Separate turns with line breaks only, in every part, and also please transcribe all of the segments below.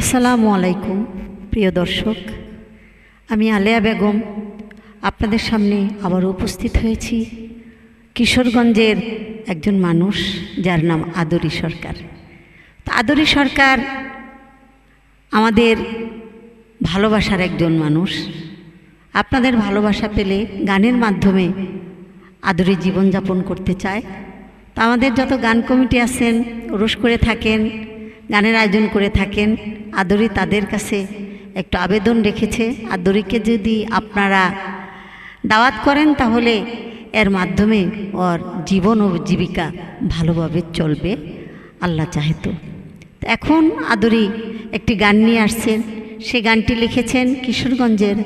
আসসালামু আলাইকুম প্রিয় দর্শক, আমি আলেয়া বেগম আপনাদের সামনে আবার উপস্থিত হয়েছি। কিশোরগঞ্জের একজন মানুষ যার নাম আদরি সরকার। তো আদরি সরকার আমাদের ভালোবাসার একজন মানুষ। আপনাদের ভালোবাসা পেলে গানের মাধ্যমে আদরি জীবনযাপন করতে চায়। তো আমাদের যত গান কমিটি আছেন, ওরস করে থাকেন, গানের আয়োজন করে থাকেন, আদরি তাদের কাছে একটু আবেদন রেখেছে। আদরিকে যদি আপনারা দাওয়াত করেন তাহলে এর মাধ্যমে ওর জীবন ও জীবিকা ভালোভাবে চলবে, আল্লাহ চাহেতো। এখন আদরি একটি গান নিয়ে আসছেন। সে গানটি লিখেছেন কিশোরগঞ্জের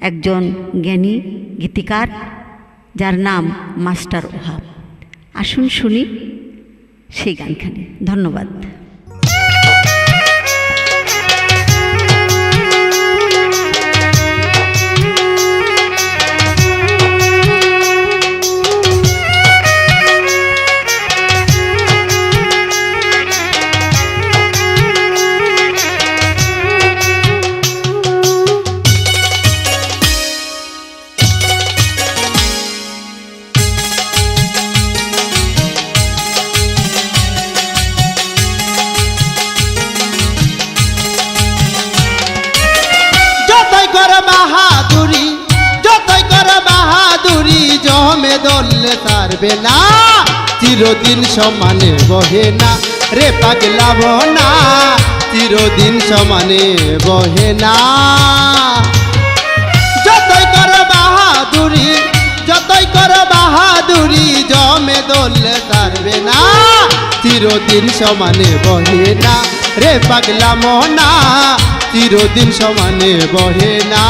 একজন জ্ঞানী গীতিকার যার নাম মাস্টার ওহাব। আসুন শুনি সেই গানখানি। ধন্যবাদ।
জমে দলে তারবে না, চিরদিন সমানে বহে না রে পাগলা না, চিরদিন সমানে বহে না। যতই কর বাহাদুরি, যতই কর বাহাদুরি, জমে দলে তারবে না, চিরদিন সমানে বহে না রে পাগলা না, চিরদিন সমানে বহে না।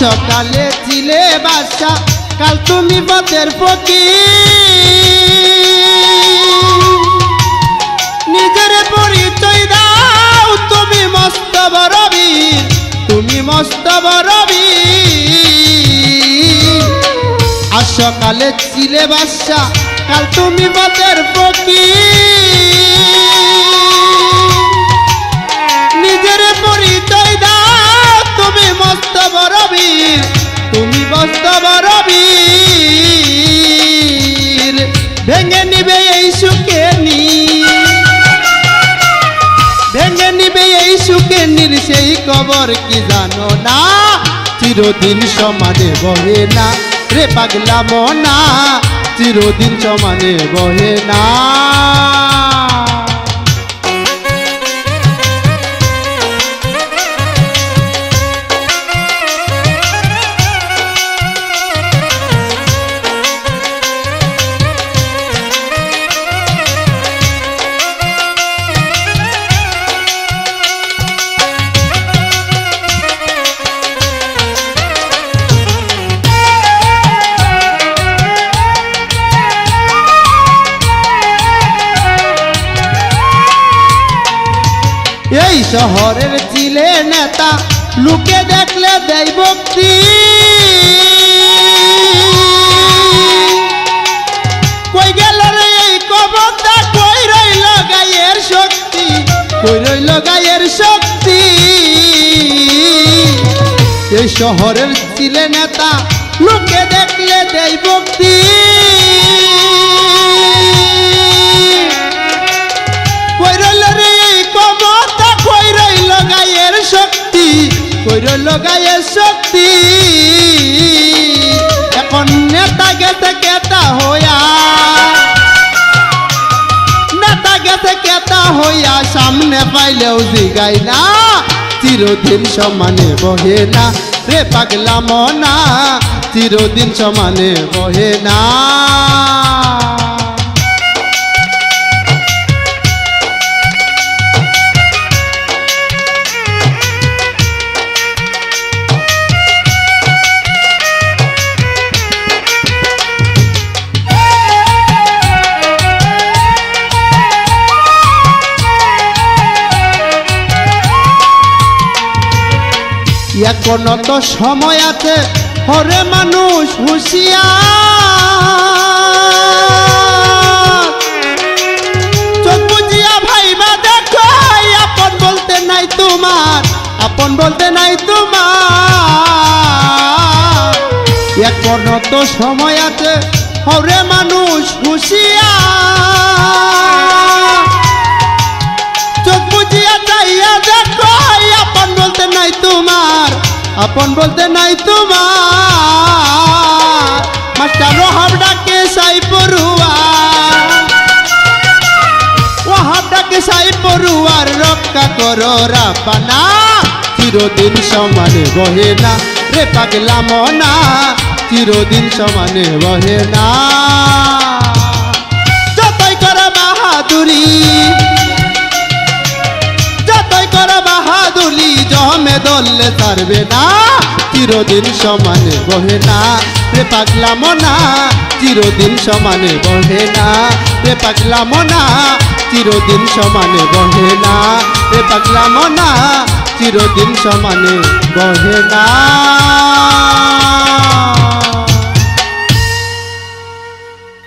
সকালে ছিলে বাদশা, কাল তুমি পথের ফকির, নিজের পরিচয় দাও তুমি মস্ত বড় বীর, তুমি মস্ত বড় বীর। আর সকালে ছিলে বাদশা, কাল তুমি পথের ফকির, নিজের পরিচয় দাও তুমি মস্ত বড় বীর, তুমি মস্ত বড় বীর। ভেঙে নিবে এই সুখে ভেঙে নিবে এই সুখে নীর, সেই কবর কি জানো না, চিরদিন সমানে বহে না রে পাগলা মনা, চিরদিন সমানে বহে না। এই শহরের ছিলে নেতা, লোকে দেখলে দেয় ভক্তি, কই গেল রে এই কবরটা, কই রইল গায়ের শক্তি, কই রইল গায়ের শক্তি। এই শহরের ছিলে নেতা, লোকে দেখলে দেয় ভক্তি, কই রইল রে এই কবরটা, কই রইল গায়ের শক্তি, কই রইল গায়ের শক্তি। এখন নেতা গেছে কেতা হইয়া, নেতা গেছে কেতা হইয়া, সামনে পাইলেও জিগাই না, চিরদিন সমানে বহে না রে পাগলা মনা, চিরদিন সমানে বহে না। এখনো তো সময় আছে হরে মানুষ হুঁশিয়ার চোখ বুঝিয়া ভাইবা দেখো আপন বলতে নাই তোমার আপন বলতে নাই তোমার এখনো তো সময় আছে হরে মানুষ হুঁশিয়ার চোখ বুঝিয়া চাইয়া দেখো আপন বলতে নাই তোমার আপন বলতে নাই তোমার মাস্টার হাবডাকে সাই পড়ুয়া ও হাবডাকে সাই পড়ুয়ার রক্ষা করো রাপানা চিরদিন সমানে বহে না রে পাগলা মনা চিরদিন সমানে বহে না যতই করে বাহাদুরি যতই করে বাহাদুরি জমে দললে ছাড়বে না চিরদিন সমানে বহে না রে পাগলা মনা চিরদিন সমানে বহে না রে পাগলা মনা চিরদিন সমানে বহে না রে পাগলা মনা চিরদিন সমানে বহে না